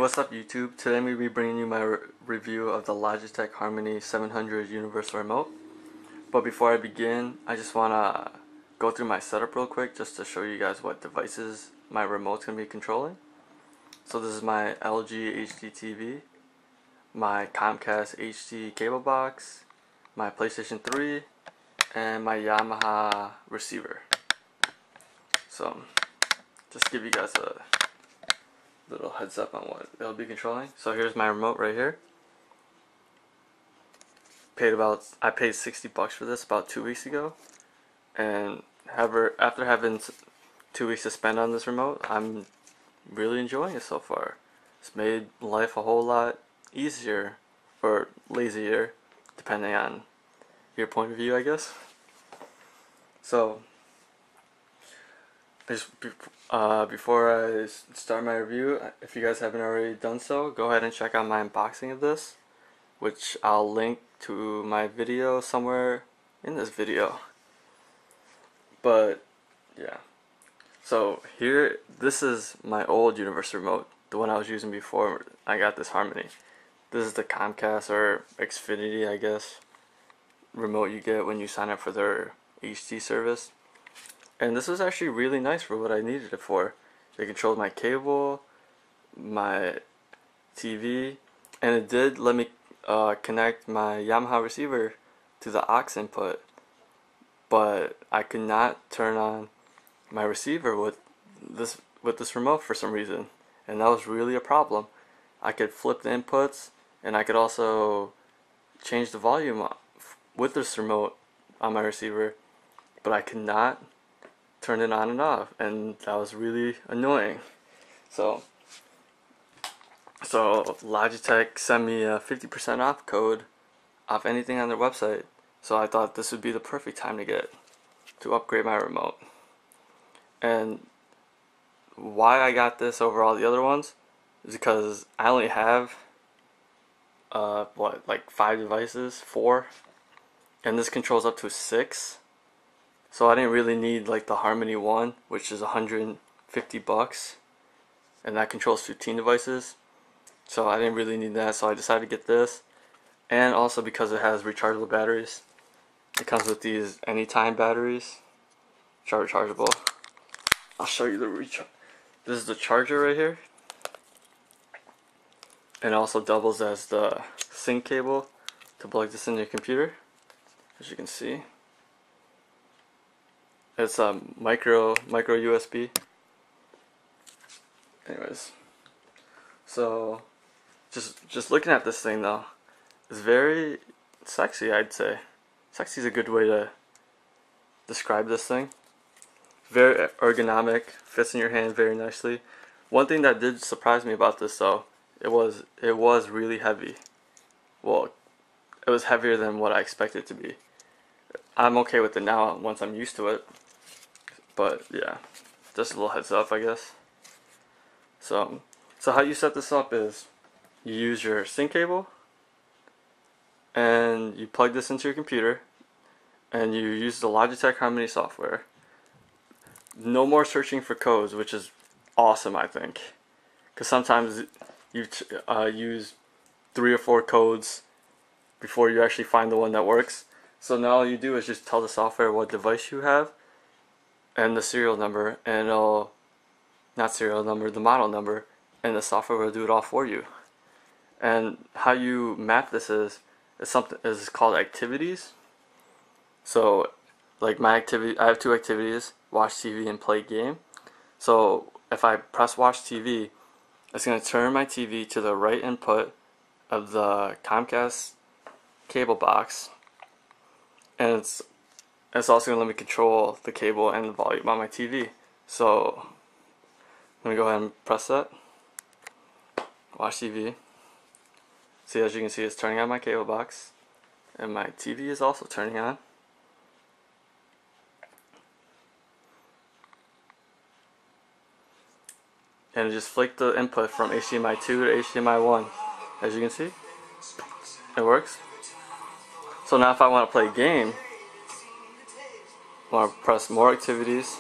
What's up YouTube? Today I'm going to be bringing you my review of the Logitech Harmony 700 Universal Remote. But before I begin, I just want to go through my setup real quick just to show you guys what devices my remote's going to be controlling. So this is my LG HD TV, my Comcast HD cable box, my PlayStation 3, and my Yamaha receiver. So just to give you guys a little heads up on what they'll be controlling. So here's my remote right here. I paid $60 for this about 2 weeks ago, and after having 2 weeks to spend on this remote, I'm really enjoying it so far. It's made life a whole lot easier or lazier, depending on your point of view, I guess. So before I start my review, if you guys haven't already done so, go ahead and check out my unboxing of this, which I'll link to my video somewhere in this video. But yeah, so here, this is my old universal remote, the one I was using before I got this Harmony. This is the Comcast or Xfinity, I guess, remote you get when you sign up for their HD service. And this was actually really nice for what I needed it for. It controlled my cable, my TV, and it did let me connect my Yamaha receiver to the aux input. But I could not turn on my receiver with this remote for some reason, and that was really a problem. I could flip the inputs, and I could also change the volume with this remote on my receiver, but I could not turn it on and off, and that was really annoying. So Logitech sent me a 50% off code off anything on their website, so I thought this would be the perfect time to upgrade my remote. And why I got this over all the other ones is because I only have like 5 devices, 4, and this controls up to 6. So I didn't really need like the Harmony one, which is $150, and that controls 15 devices. So I didn't really need that, so I decided to get this. And also because it has rechargeable batteries. It comes with these anytime batteries, which are rechargeable. I'll show you the recharge. This is the charger right here, and it also doubles as the sync cable to plug this into your computer, as you can see. It's a micro USB. Anyways, so just looking at this thing though, it's very sexy, I'd say. Sexy is a good way to describe this thing. Very ergonomic, fits in your hand very nicely. One thing that did surprise me about this though, it was really heavy. Well, it was heavier than what I expected it to be. I'm okay with it now once I'm used to it. But yeah, just a little heads up, I guess. So how you set this up is you use your sync cable and you plug this into your computer and you use the Logitech Harmony software. No more searching for codes, which is awesome, I think, because sometimes you use 3 or 4 codes before you actually find the one that works. So now all you do is just tell the software what device you have and the serial number, and the model number, and the software will do it all for you. And how you map this is called activities. So like my activity, I have 2 activities: watch TV and play game. So if I press watch TV, it's going to turn my TV to the right input of the Comcast cable box, and it's also going to let me control the cable and the volume on my TV. So let me go ahead and press that. Watch TV. See, as you can see, it's turning on my cable box, and my TV is also turning on. And just flick the input from HDMI 2 to HDMI 1. As you can see, it works. So now if I want to play a game, I want to press more activities,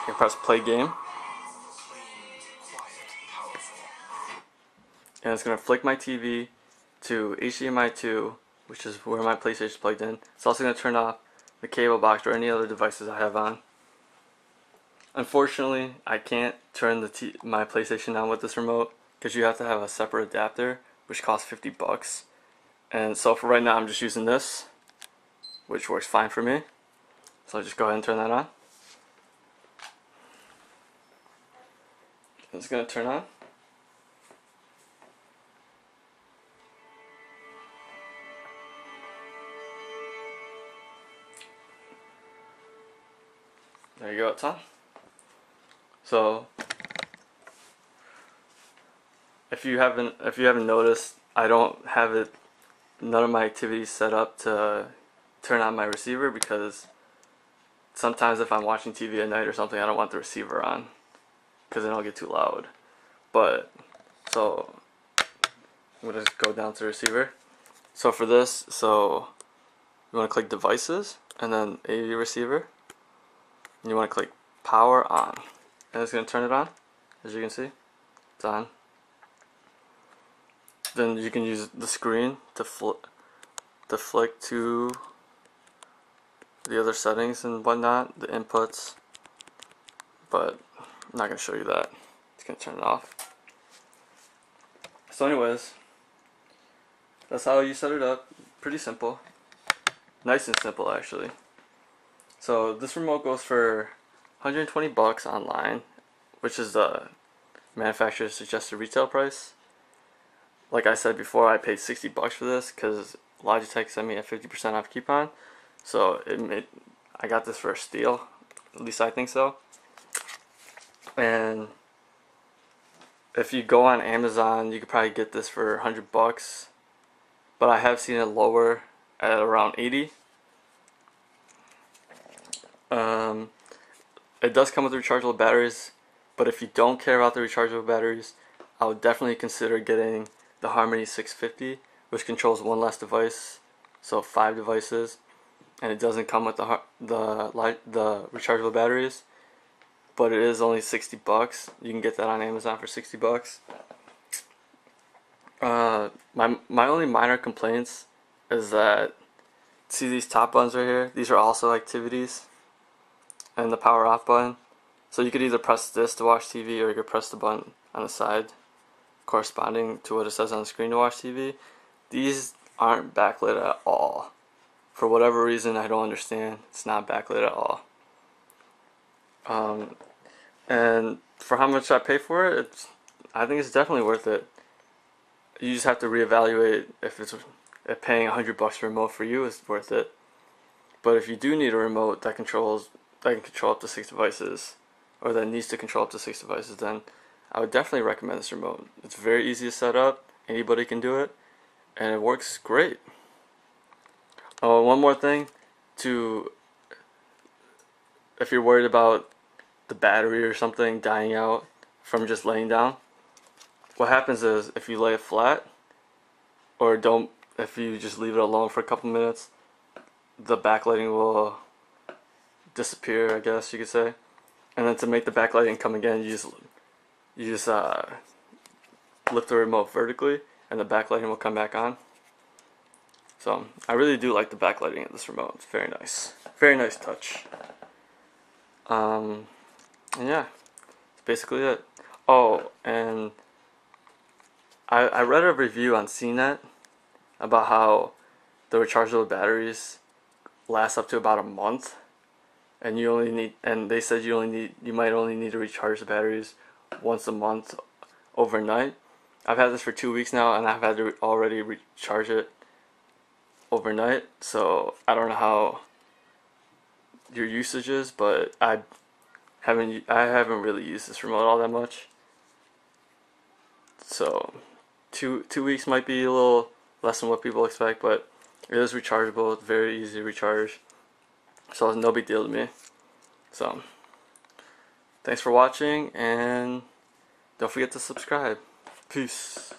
I press play game, and it's going to flick my TV to HDMI 2, which is where my PlayStation is plugged in. It's also going to turn off the cable box or any other devices I have on. Unfortunately, I can't turn my PlayStation on with this remote because you have to have a separate adapter, which costs $50. And so for right now, I'm just using this, which works fine for me. So I'll just go ahead and turn that on. It's going to turn on. There you go, it's on. So if you haven't noticed, I don't have it, none of my activities set up to turn on my receiver, because sometimes if I'm watching TV at night or something, I don't want the receiver on because then it'll get too loud. But so I'm gonna just go down to the receiver. So for this, so you want to click devices and then AV receiver, and you want to click power on, and it's going to turn it on. As you can see, it's on. Then you can use the screen to flick to the other settings and whatnot, the inputs, but I'm not going to show you that. It's going to turn it off. So anyways, that's how you set it up. Pretty simple. Nice and simple, actually. So this remote goes for $120 online, which is the manufacturer's suggested retail price. Like I said before, I paid $60 for this because Logitech sent me a 50% off coupon. So I got this for a steal. At least I think so. And if you go on Amazon, you could probably get this for $100. But I have seen it lower at around $80. It does come with rechargeable batteries, but if you don't care about the rechargeable batteries, I would definitely consider getting the Harmony 650, which controls one less device, so 5 devices, and it doesn't come with the rechargeable batteries, but it is only $60. You can get that on Amazon for $60. My only minor complaints is that, see these top buttons right here? These are also activities, and the power off button. So you could either press this to watch TV, or you could press the button on the side corresponding to what it says on the screen to watch TV. These aren't backlit at all. For whatever reason, I don't understand. It's not backlit at all. And for how much I pay for it, I think it's definitely worth it. You just have to reevaluate if paying $100 for a remote for you is worth it. But if you do need a remote that can control up to 6 devices, or that needs to control up to 6 devices, then I would definitely recommend this remote. It's very easy to set up. Anybody can do it, and it works great. Oh, one more thing, if you're worried about the battery or something dying out from just laying down, what happens is if you lay it flat, or if you just leave it alone for a couple minutes, the backlighting will disappear, I guess you could say. And then to make the backlighting come again, you just lift the remote vertically, and the backlighting will come back on. So I really do like the backlighting of this remote. It's very nice touch. And yeah, that's basically it. Oh, and I read a review on CNET about how the rechargeable batteries last up to about a month, and they said you might only need to recharge the batteries once a month overnight. I've had this for 2 weeks now, and I've had to already recharge it overnight, so I don't know how your usage is, but I haven't really used this remote all that much. So two weeks might be a little less than what people expect, but it is rechargeable. It's very easy to recharge, so it's no big deal to me. So thanks for watching, and don't forget to subscribe. Peace.